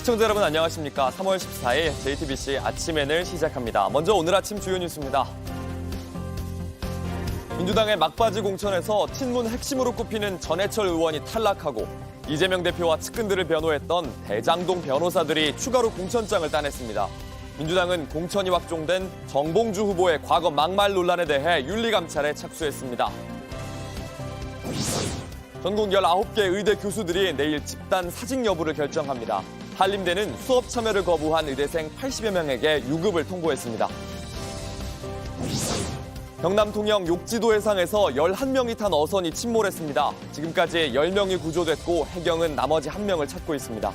시청자 여러분 안녕하십니까. 3월 14일 JTBC 아침엔을 시작합니다. 먼저 오늘 아침 주요 뉴스입니다. 민주당의 막바지 공천에서 친문 핵심으로 꼽히는 전해철 의원이 탈락하고 이재명 대표와 측근들을 변호했던 대장동 변호사들이 추가로 공천장을 따냈습니다. 민주당은 공천이 확정된 정봉주 후보의 과거 막말 논란에 대해 윤리감찰에 착수했습니다. 전국 19개 의대 교수들이 내일 집단 사직 여부를 결정합니다. 한림대는 수업 참여를 거부한 의대생 80여 명에게 유급을 통보했습니다. 경남 통영 욕지도 해상에서 11명이 탄 어선이 침몰했습니다. 지금까지 10명이 구조됐고 해경은 나머지 1명을 찾고 있습니다.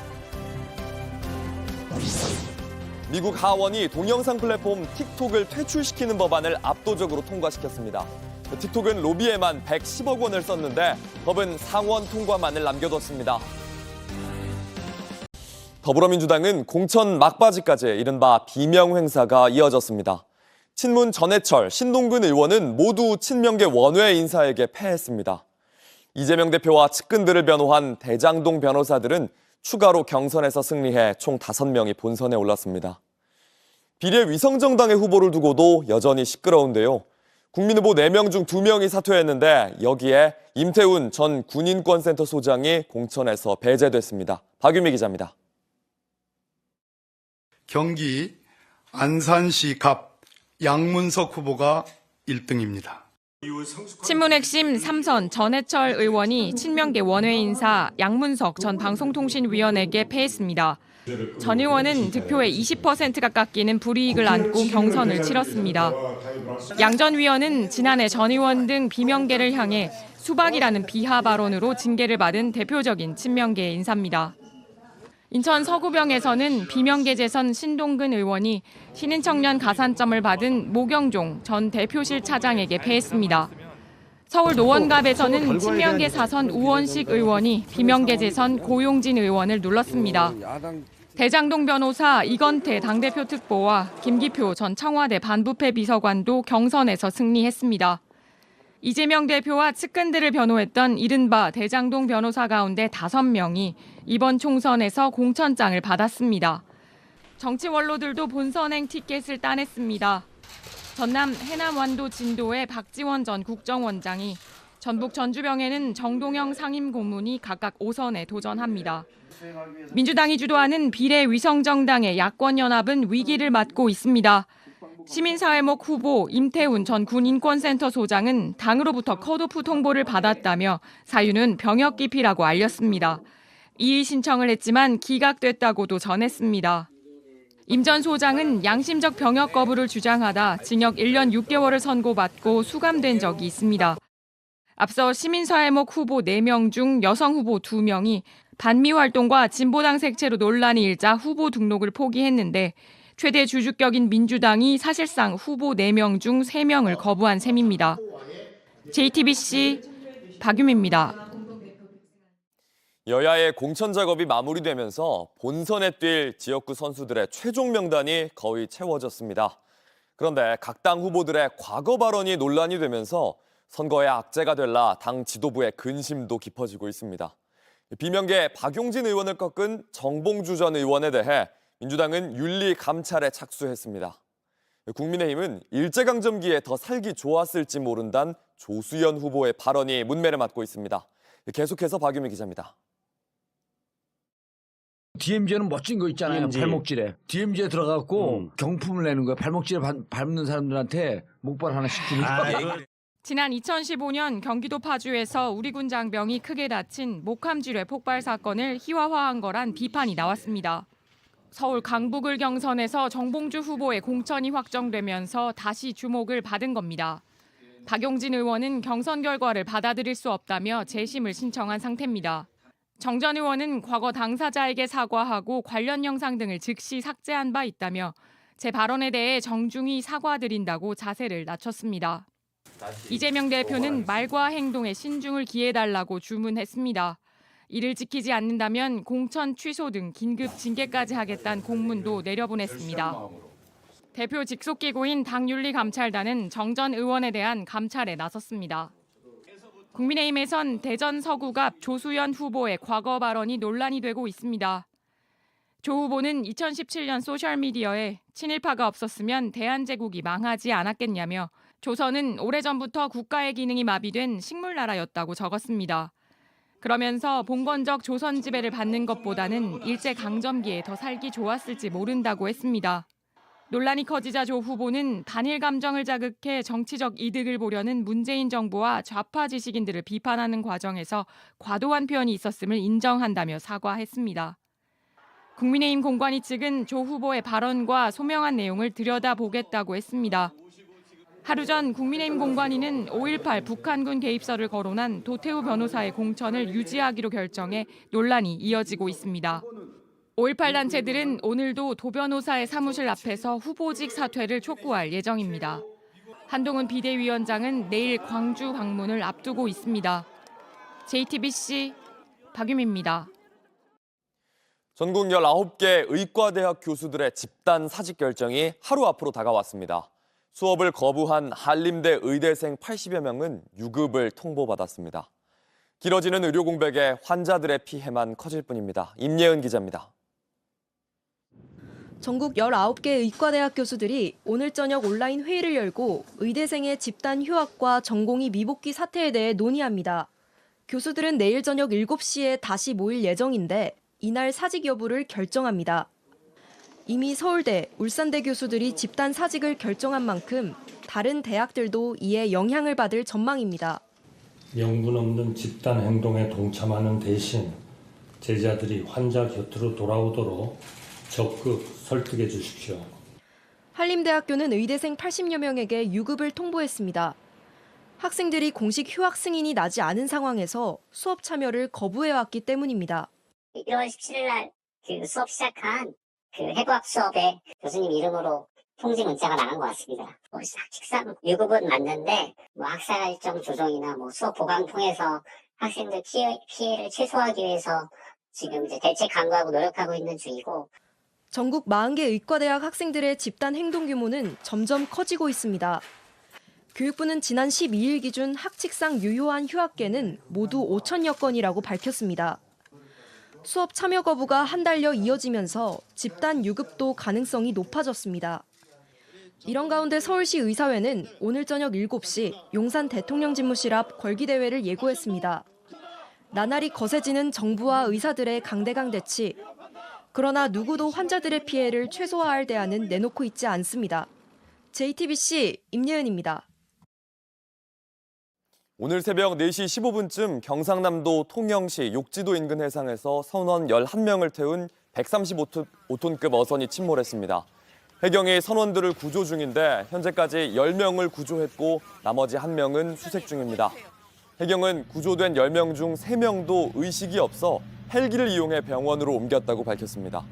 미국 하원이 동영상 플랫폼 틱톡을 퇴출시키는 법안을 압도적으로 통과시켰습니다. 틱톡은 로비에만 110억 원을 썼는데 법은 상원 통과만을 남겨뒀습니다. 더불어민주당은 공천 막바지까지 이른바 비명 행사가 이어졌습니다. 친문 전해철, 신동근 의원은 모두 친명계 원외 인사에게 패했습니다. 이재명 대표와 측근들을 변호한 대장동 변호사들은 추가로 경선에서 승리해 총 5명이 본선에 올랐습니다. 비례위성정당의 후보를 두고도 여전히 시끄러운데요. 국민후보 4명 중 2명이 사퇴했는데 여기에 임태훈 전 군인권센터 소장이 공천에서 배제됐습니다. 박유미 기자입니다. 경기 안산시 갑 양문석 후보가 1등입니다. 친문 핵심 3선 전해철 의원이 친명계 원외 인사 양문석 전 방송통신위원에게 패했습니다. 전 의원은 득표의 20%가 깎이는 불이익을 안고 경선을 치렀습니다. 양 전 위원은 지난해 전 의원 등 비명계를 향해 수박이라는 비하 발언으로 징계를 받은 대표적인 친명계 인사입니다. 인천 서구병에서는 비명계 재선 신동근 의원이 신인청년 가산점을 받은 모경종 전 대표실 차장에게 패했습니다. 서울 노원갑에서는 친명계 사선 우원식 의원이 비명계 재선 고용진 의원을 눌렀습니다. 대장동 변호사 이건태 당대표 특보와 김기표 전 청와대 반부패 비서관도 경선에서 승리했습니다. 이재명 대표와 측근들을 변호했던 이른바 대장동 변호사 가운데 5명이 이번 총선에서 공천장을 받았습니다. 정치 원로들도 본선행 티켓을 따냈습니다. 전남 해남 완도 진도의 박지원 전 국정원장이, 전북 전주병에는 정동영 상임고문이 각각 5선에 도전합니다. 민주당이 주도하는 비례위성정당의 야권연합은 위기를 맞고 있습니다. 시민사회목 후보 임태훈 전 군인권센터 소장은 당으로부터 컷오프 통보를 받았다며 사유는 병역 기피라고 알렸습니다. 이의 신청을 했지만 기각됐다고도 전했습니다. 임 전 소장은 양심적 병역 거부를 주장하다 징역 1년 6개월을 선고받고 수감된 적이 있습니다. 앞서 시민사회목 후보 4명 중 여성 후보 2명이 반미 활동과 진보당 색채로 논란이 일자 후보 등록을 포기했는데 최대 주주격인 민주당이 사실상 후보 4명 중 3명을 거부한 셈입니다. JTBC 박유미입니다. 여야의 공천 작업이 마무리되면서 본선에 뛸 지역구 선수들의 최종 명단이 거의 채워졌습니다. 그런데 각 당 후보들의 과거 발언이 논란이 되면서 선거의 악재가 될라 당 지도부의 근심도 깊어지고 있습니다. 비명계 박용진 의원을 꺾은 정봉주 전 의원에 대해 민주당은 윤리 감찰에 착수했습니다. 국민의힘은 일제강점기에 더 살기 좋았을지 모른다는 조수연 후보의 발언이 문매를 맞고 있습니다. 계속해서 박유미 기자입니다. DMZ는 멋진 거 있잖아요. DMZ. 발목질에. DMZ에 들어가고 경품을 내는 거예요. 발목질에 밟는 사람들한테 목발 하나씩 주는 거예요. 지난 2015년 경기도 파주에서 우리 군 장병이 크게 다친 목함지뢰 폭발 사건을 희화화한 거란 비판이 나왔습니다. 서울 강북을 경선에서 정봉주 후보의 공천이 확정되면서 다시 주목을 받은 겁니다. 박용진 의원은 경선 결과를 받아들일 수 없다며 재심을 신청한 상태입니다. 정 전 의원은 과거 당사자에게 사과하고 관련 영상 등을 즉시 삭제한 바 있다며 제 발언에 대해 정중히 사과드린다고 자세를 낮췄습니다. 이재명 대표는 말과 행동에 신중을 기해달라고 주문했습니다. 이를 지키지 않는다면 공천 취소 등 긴급 징계까지 하겠다는 공문도 내려보냈습니다. 대표 직속기구인 당윤리감찰단은 정 전 의원에 대한 감찰에 나섰습니다. 국민의힘에선 대전 서구갑 조수연 후보의 과거 발언이 논란이 되고 있습니다. 조 후보는 2017년 소셜미디어에 친일파가 없었으면 대한제국이 망하지 않았겠냐며 조선은 오래전부터 국가의 기능이 마비된 식물나라였다고 적었습니다. 그러면서 봉건적 조선 지배를 받는 것보다는 일제강점기에 더 살기 좋았을지 모른다고 했습니다. 논란이 커지자 조 후보는 반일 감정을 자극해 정치적 이득을 보려는 문재인 정부와 좌파 지식인들을 비판하는 과정에서 과도한 표현이 있었음을 인정한다며 사과했습니다. 국민의힘 공관위 측은 조 후보의 발언과 소명한 내용을 들여다보겠다고 했습니다. 하루 전 국민의힘 공관위는 5.18 북한군 개입설을 거론한 도태우 변호사의 공천을 유지하기로 결정해 논란이 이어지고 있습니다. 5.18 단체들은 오늘도 도 변호사의 사무실 앞에서 후보직 사퇴를 촉구할 예정입니다. 한동훈 비대위원장은 내일 광주 방문을 앞두고 있습니다. JTBC 박유미입니다. 전국 19개 의과대학 교수들의 집단 사직 결정이 하루 앞으로 다가왔습니다. 수업을 거부한 한림대 의대생 80여 명은 유급을 통보받았습니다. 길어지는 의료 공백에 환자들의 피해만 커질 뿐입니다. 임예은 기자입니다. 전국 19개 의과대학 교수들이 오늘 저녁 온라인 회의를 열고 의대생의 집단 휴학과 전공의 미복귀 사태에 대해 논의합니다. 교수들은 내일 저녁 7시에 다시 모일 예정인데 이날 사직 여부를 결정합니다. 이미 서울대, 울산대 교수들이 집단 사직을 결정한 만큼 다른 대학들도 이에 영향을 받을 전망입니다. 명분 없는 집단 행동에 동참하는 대신 제자들이 환자 곁으로 돌아오도록 적극 설득해 주십시오. 한림대학교는 의대생 80여 명에게 유급을 통보했습니다. 학생들이 공식 휴학 승인이 나지 않은 상황에서 수업 참여를 거부해왔기 때문입니다. 1월 17일 날 그 수업 시작한 그 해부학 수업에 교수님 이름으로 통지 문자가 나간 것 같습니다. 식상 유급은 맞는데 학사 일정 조정이나 수업 보강 통해서 학생들 피해를 최소화하기 위해서 지금 이제 대책 강구하고 노력하고 있는 중이고. 전국 40개 의과대학 학생들의 집단 행동 규모는 점점 커지고 있습니다. 교육부는 지난 12일 기준 학칙상 유효한 휴학계는 모두 5천여 건이라고 밝혔습니다. 수업 참여 거부가 한 달여 이어지면서 집단 유급도 가능성이 높아졌습니다. 이런 가운데 서울시 의사회는 오늘 저녁 7시 용산 대통령 집무실 앞 걸기대회를 예고했습니다. 나날이 거세지는 정부와 의사들의 강대강 대치. 그러나 누구도 환자들의 피해를 최소화할 대안은 내놓고 있지 않습니다. JTBC 임예은입니다. 오늘 새벽 4시 15분쯤 경상남도 통영시 욕지도 인근 해상에서 선원 11명을 태운 135톤급 어선이 침몰했습니다. 해경이 선원들을 구조 중인데 현재까지 10명을 구조했고 나머지 1명은 수색 중입니다. 해경은 구조된 10명 중 3명도 의식이 없어 헬기를 이용해 병원으로 옮겼다고 밝혔습니다.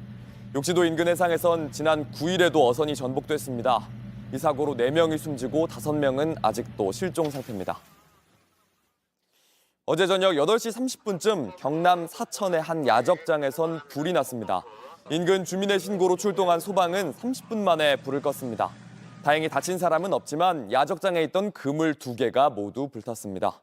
욕지도 인근 해상에선 지난 9일에도 어선이 전복됐습니다. 이 사고로 4명이 숨지고 5명은 아직도 실종 상태입니다. 어제 저녁 8시 30분쯤 경남 사천의 한 야적장에선 불이 났습니다. 인근 주민의 신고로 출동한 소방은 30분 만에 불을 껐습니다. 다행히 다친 사람은 없지만 야적장에 있던 그물 2개가 모두 불탔습니다.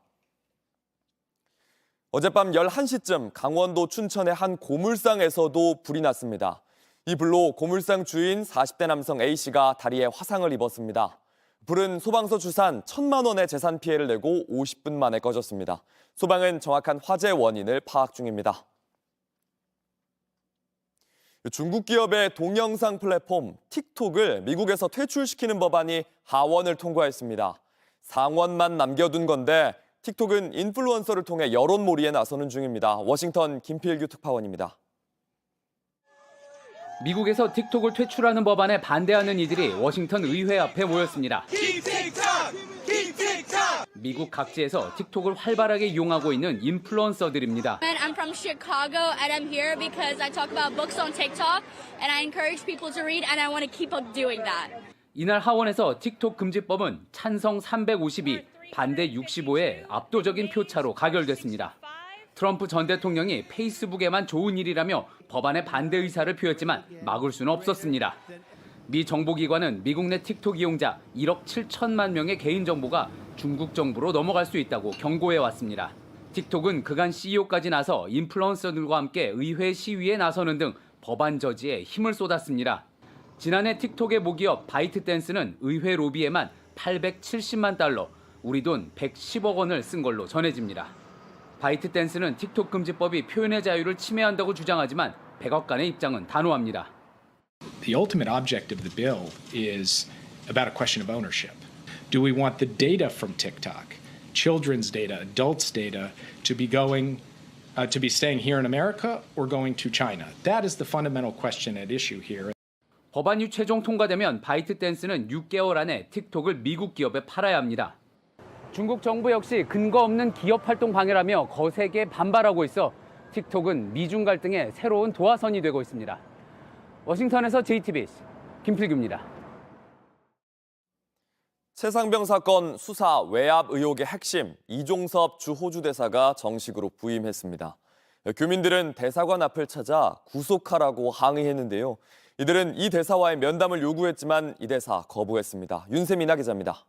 어젯밤 11시쯤 강원도 춘천의 한 고물상에서도 불이 났습니다. 이 불로 고물상 주인 40대 남성 A씨가 다리에 화상을 입었습니다. 불은 소방서 주산 1,000만 원의 재산 피해를 내고 50분 만에 꺼졌습니다. 소방은 정확한 화재 원인을 파악 중입니다. 중국 기업의 동영상 플랫폼 틱톡을 미국에서 퇴출시키는 법안이 하원을 통과했습니다. 상원만 남겨둔 건데 틱톡은 인플루언서를 통해 여론몰이에 나서는 중입니다. 워싱턴 김필규 특파원입니다. 미국에서 틱톡을 퇴출하는 법안에 반대하는 이들이 워싱턴 의회 앞에 모였습니다. 미국 각지에서 틱톡을 활발하게 이용하고 있는 인플루언서들입니다. I'm from Chicago and I'm here because I talk about books on TikTok and I encourage people to read and I want to keep on doing that. 이날 하원에서 틱톡 금지법은 찬성 352, 반대 65의 압도적인 표차로 가결됐습니다. 트럼프 전 대통령이 페이스북에만 좋은 일이라며 법안에 반대 의사를 표했지만 막을 수는 없었습니다. 미 정보기관은 미국 내 틱톡 이용자 1억 7천만 명의 개인정보가 중국 정부로 넘어갈 수 있다고 경고해왔습니다. 틱톡은 그간 CEO까지 나서 인플루언서들과 함께 의회 시위에 나서는 등 법안 저지에 힘을 쏟았습니다. 지난해 틱톡의 모기업 바이트댄스는 의회 로비에만 870만 달러, 우리 돈 110억 원을 쓴 걸로 전해집니다. 바이트댄스는 틱톡 금지법이 표현의 자유를 침해한다고 주장하지만 백악관의 입장은 단호합니다. The ultimate object of the bill is about a question of ownership. Do we want the data from TikTok, children's data, adults' data, to be staying here in America or going to China? That is the fundamental question at issue here. 법안이 최종 통과되면 바이트댄스는 6개월 안에 틱톡을 미국 기업에 팔아야 합니다. 중국 정부 역시 근거 없는 기업 활동 방해라며 거세게 반발하고 있어 틱톡은 미중 갈등의 새로운 도화선이 되고 있습니다. 워싱턴에서 JTBC 김필규입니다. 최상병 사건 수사 외압 의혹의 핵심 이종섭 주 호주 대사가 정식으로 부임했습니다. 교민들은 대사관 앞을 찾아 구속하라고 항의했는데요. 이들은 이 대사와의 면담을 요구했지만 이 대사 거부했습니다. 윤세민아 기자입니다.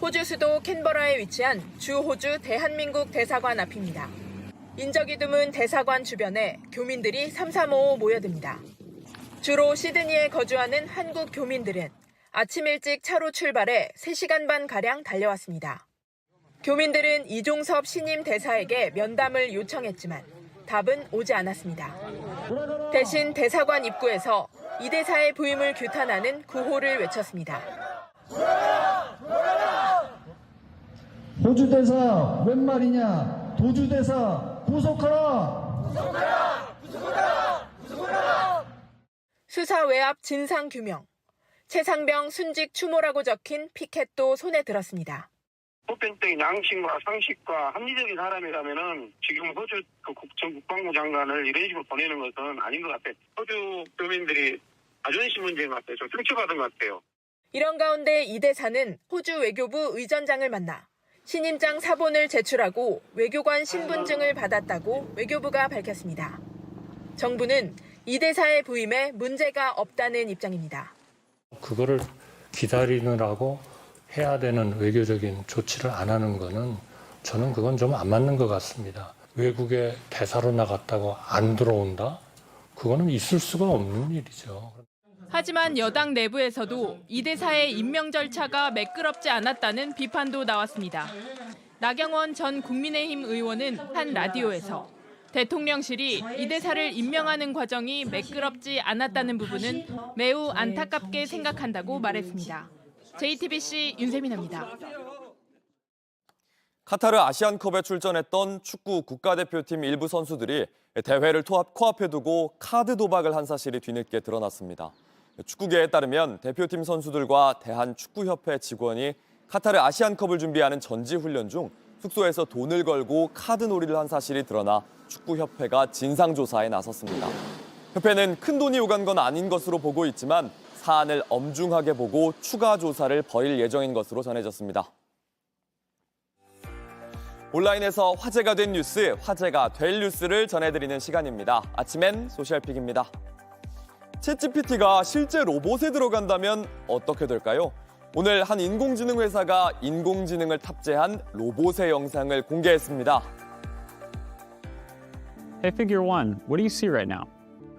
호주 수도 캔버라에 위치한 주 호주 대한민국 대사관 앞입니다. 인적이 드문 대사관 주변에 교민들이 삼삼오오 모여듭니다. 주로 시드니에 거주하는 한국 교민들은 아침 일찍 차로 출발해 3시간 반가량 달려왔습니다. 교민들은 이종섭 신임 대사에게 면담을 요청했지만 답은 오지 않았습니다. 대신 대사관 입구에서 이 대사의 부임을 규탄하는 구호를 외쳤습니다. 호주 대사 웬 말이냐? 도주 대사 구속하라! 구속하라! 수사 외압 진상 규명. 최상병 순직 추모라고 적힌 피켓도 손에 들었습니다. 보편적인 양심과 상식과 합리적인 사람이라면은 지금 호주 전 국방부 장관을 이런 식으로 보내는 것은 아닌 것 같아요. 호주 교민들이 자존심 문제인 것 같아요. 좀 상처받은 것 같아요. 이런 가운데 이 대사는 호주 외교부 의전장을 만나 신임장 사본을 제출하고 외교관 신분증을 받았다고 외교부가 밝혔습니다. 정부는 이 대사의 부임에 문제가 없다는 입장입니다. 그거를 기다리느라고 해야 되는 외교적인 조치를 안 하는 거는 저는 그건 좀 안 맞는 것 같습니다. 외국에 대사로 나갔다고 안 들어온다? 그거는 있을 수가 없는 일이죠. 하지만 여당 내부에서도 이 대사의 임명 절차가 매끄럽지 않았다는 비판도 나왔습니다. 나경원 전 국민의힘 의원은 한 라디오에서 대통령실이 이 대사를 임명하는 과정이 매끄럽지 않았다는 부분은 매우 안타깝게 생각한다고 말했습니다. JTBC 윤세민입니다. 카타르 아시안컵에 출전했던 축구 국가대표팀 일부 선수들이 대회를 코앞에 두고 카드 도박을 한 사실이 뒤늦게 드러났습니다. 축구계에 따르면 대표팀 선수들과 대한축구협회 직원이 카타르 아시안컵을 준비하는 전지훈련 중 숙소에서 돈을 걸고 카드 놀이를 한 사실이 드러나 축구협회가 진상조사에 나섰습니다. 협회는 큰 돈이 오간 건 아닌 것으로 보고 있지만 사안을 엄중하게 보고 추가 조사를 벌일 예정인 것으로 전해졌습니다. 온라인에서 화제가 된 뉴스, 화제가 될 뉴스를 전해드리는 시간입니다. 아침엔 소셜픽입니다. 챗GPT가 실제 로봇에 들어간다면 어떻게 될까요? 오늘 한 인공지능 회사가 인공지능을 탑재한 로봇의 영상을 공개했습니다. Hey, Figure One, what do you see right now?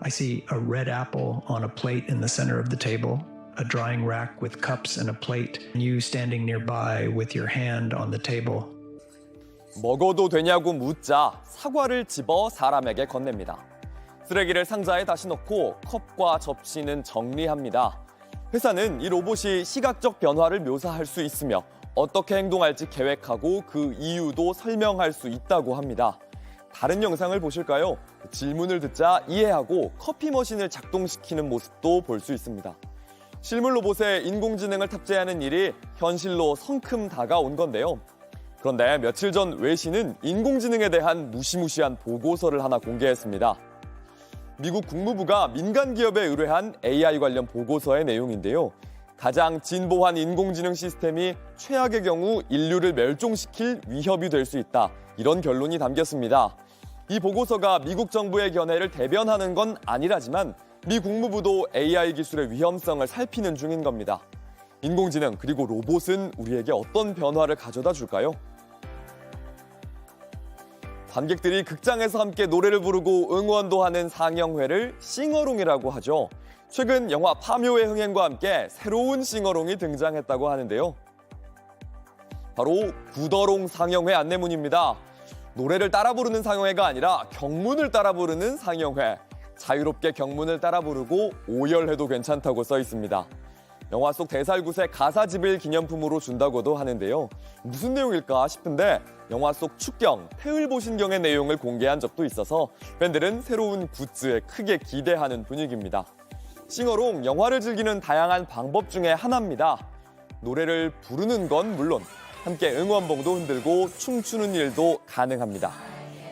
I see a red apple on a plate in the center of the table, a drying rack with cups and a plate, and you standing nearby with your hand on the table. 먹어도 되냐고 묻자 사과를 집어 사람에게 건넵니다. 쓰레기를 상자에 다시 넣고 컵과 접시는 정리합니다. 회사는 이 로봇이 시각적 변화를 묘사할 수 있으며 어떻게 행동할지 계획하고 그 이유도 설명할 수 있다고 합니다. 다른 영상을 보실까요? 질문을 듣자 이해하고 커피 머신을 작동시키는 모습도 볼 수 있습니다. 실물 로봇에 인공지능을 탑재하는 일이 현실로 성큼 다가온 건데요. 그런데 며칠 전 외신은 인공지능에 대한 무시무시한 보고서를 하나 공개했습니다. 미국 국무부가 민간 기업에 의뢰한 AI 관련 보고서의 내용인데요. 가장 진보한 인공지능 시스템이 최악의 경우 인류를 멸종시킬 위협이 될 수 있다. 이런 결론이 담겼습니다. 이 보고서가 미국 정부의 견해를 대변하는 건 아니라지만 미 국무부도 AI 기술의 위험성을 살피는 중인 겁니다. 인공지능 그리고 로봇은 우리에게 어떤 변화를 가져다 줄까요? 관객들이 극장에서 함께 노래를 부르고 응원도 하는 상영회를 싱어롱이라고 하죠. 최근 영화 파묘의 흥행과 함께 새로운 싱어롱이 등장했다고 하는데요. 바로 구더롱 상영회 안내문입니다. 노래를 따라 부르는 상영회가 아니라 경문을 따라 부르는 상영회. 자유롭게 경문을 따라 부르고 오열해도 괜찮다고 써 있습니다. 영화 속 대살굿의 가사집을 기념품으로 준다고도 하는데요. 무슨 내용일까 싶은데 영화 속 축경, 태을보신경의 내용을 공개한 적도 있어서 팬들은 새로운 굿즈에 크게 기대하는 분위기입니다. 싱어롱, 영화를 즐기는 다양한 방법 중에 하나입니다. 노래를 부르는 건 물론 함께 응원봉도 흔들고 춤추는 일도 가능합니다.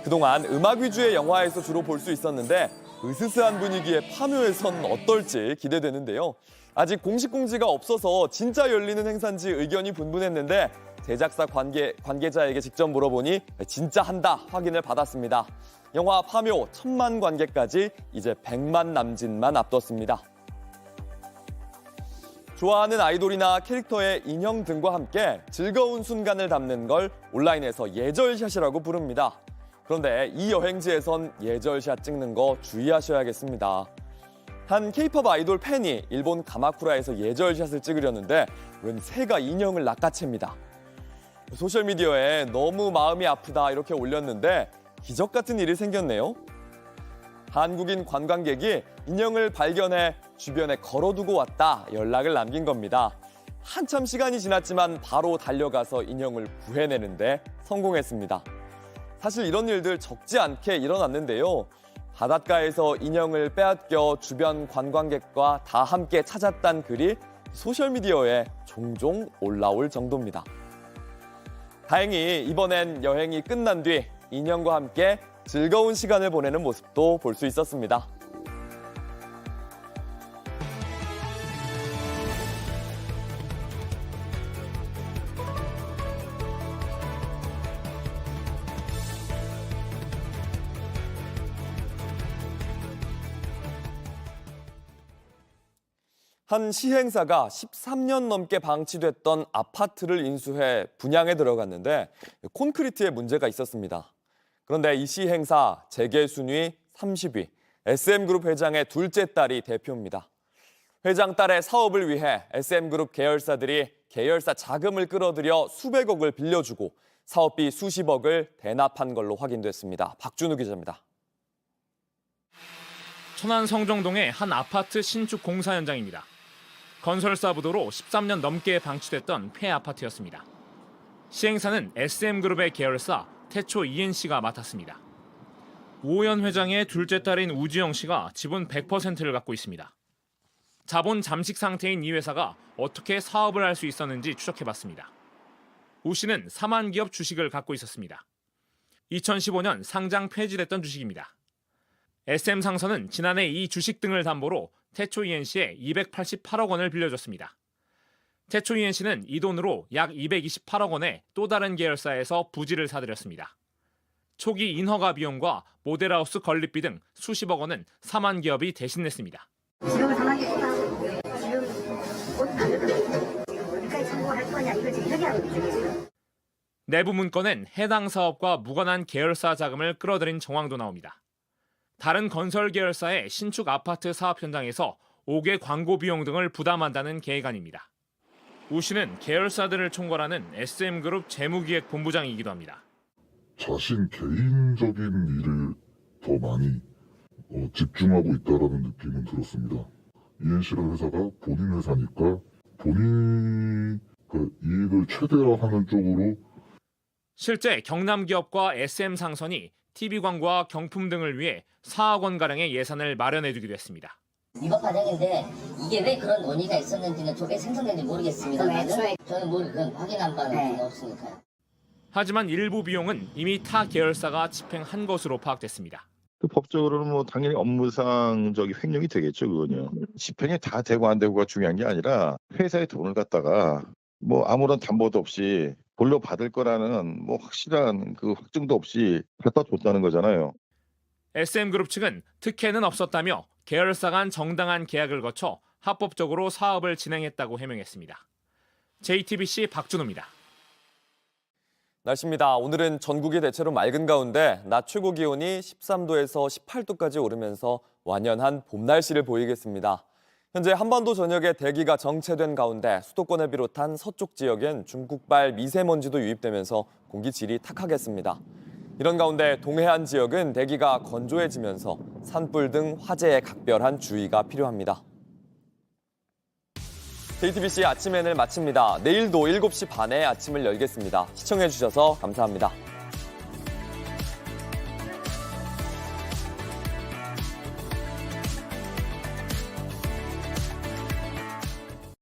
그동안 음악 위주의 영화에서 주로 볼 수 있었는데 으스스한 분위기의 파묘에선 어떨지 기대되는데요. 아직 공식 공지가 없어서 진짜 열리는 행사인지 의견이 분분했는데 제작사 관계자에게 직접 물어보니 진짜 한다 확인을 받았습니다. 영화 파묘 1000만 관객까지 이제 100만 남짓만 앞뒀습니다. 좋아하는 아이돌이나 캐릭터의 인형 등과 함께 즐거운 순간을 담는 걸 온라인에서 예절샷이라고 부릅니다. 그런데 이 여행지에선 예절샷 찍는 거 주의하셔야겠습니다. 한 K-팝 아이돌 팬이 일본 가마쿠라에서 예절샷을 찍으려는데 웬 새가 인형을 낚아챕니다. 소셜미디어에 너무 마음이 아프다 이렇게 올렸는데 기적 같은 일이 생겼네요. 한국인 관광객이 인형을 발견해 주변에 걸어두고 왔다 연락을 남긴 겁니다. 한참 시간이 지났지만 바로 달려가서 인형을 구해내는데 성공했습니다. 사실 이런 일들 적지 않게 일어났는데요. 바닷가에서 인형을 빼앗겨 주변 관광객과 다 함께 찾았다는 글이 소셜미디어에 종종 올라올 정도입니다. 다행히 이번엔 여행이 끝난 뒤 인형과 함께 즐거운 시간을 보내는 모습도 볼 수 있었습니다. 한 시행사가 13년 넘게 방치됐던 아파트를 인수해 분양에 들어갔는데 콘크리트에 문제가 있었습니다. 그런데 이 시행사 재계 순위 30위, SM그룹 회장의 둘째 딸이 대표입니다. 회장 딸의 사업을 위해 SM그룹 계열사들이 계열사 자금을 끌어들여 수백억을 빌려주고 사업비 수십억을 대납한 걸로 확인됐습니다. 박준우 기자입니다. 천안 성정동의 한 아파트 신축 공사 현장입니다. 건설사 부도로 13년 넘게 방치됐던 폐 아파트였습니다. 시행사는 SM그룹의 계열사 태초 ENC가 맡았습니다. 오호연 회장의 둘째 딸인 우지영 씨가 지분 100%를 갖고 있습니다. 자본 잠식 상태인 이 회사가 어떻게 사업을 할 수 있었는지 추적해봤습니다. 우 씨는 사만 기업 주식을 갖고 있었습니다. 2015년 상장 폐지됐던 주식입니다. SM 상선은 지난해 이 주식 등을 담보로 태초 ENC에 288억 원을 빌려줬습니다. 태초 ENC는 이 돈으로 약 228억 원에 또 다른 계열사에서 부지를 사들였습니다. 초기 인허가 비용과 모델하우스 건립비 등 수십억 원은 사만 기업이 대신 냈습니다. 지금 사만 기업이 지금 곧 어디까지 성공할 거냐 이걸 지금 협의하고 있죠. 내부 문건엔 해당 사업과 무관한 계열사 자금을 끌어들인 정황도 나옵니다. 다른 건설 계열사의 신축 아파트 사업 현장에서 5개 광고 비용 등을 부담한다는 계획안입니다. 우 씨는 계열사들을 총괄하는 SM그룹 재무기획본부장이기도 합니다. 자신 개인적인 일을 더 많이 집중하고 있다는 느낌은 들었습니다. ENC라는 회사가 본인 회사니까 본인이 이익을 최대화하는 쪽으로. 실제 경남 기업과 SM 상선이 TV 광고와 경품 등을 위해 4억 원가량의 예산을 마련해두기도 했습니다. 위법 과정인데 이게 왜 그런 논의가 있었는지는 저게 생성된지 모르겠습니다. 저는 그건 확인한 바는 없으니까요. 하지만 일부 비용은 이미 타 계열사가 집행한 것으로 파악됐습니다. 법적으로는 뭐 당연히 업무상 횡령이 되겠죠, 그건요. 집행이 다 되고 안 되고가 중요한 게 아니라 회사의 돈을 갖다가 뭐 아무런 담보도 없이 돌려받을 거라는 뭐 확실한 그 확증도 없이 갖다 줬다는 거잖아요. SM그룹 측은 특혜는 없었다며 계열사 간 정당한 계약을 거쳐 합법적으로 사업을 진행했다고 해명했습니다. JTBC 박준호입니다. 날씨입니다. 오늘은 전국이 대체로 맑은 가운데 낮 최고 기온이 13도에서 18도까지 오르면서 완연한 봄 날씨를 보이겠습니다. 현재 한반도 전역에 대기가 정체된 가운데 수도권을 비롯한 서쪽 지역엔 중국발 미세먼지도 유입되면서 공기 질이 탁하겠습니다. 이런 가운데 동해안 지역은 대기가 건조해지면서 산불 등 화재에 각별한 주의가 필요합니다. JTBC 아침 N을 마칩니다. 내일도 7시 반에 아침을 열겠습니다. 시청해주셔서 감사합니다.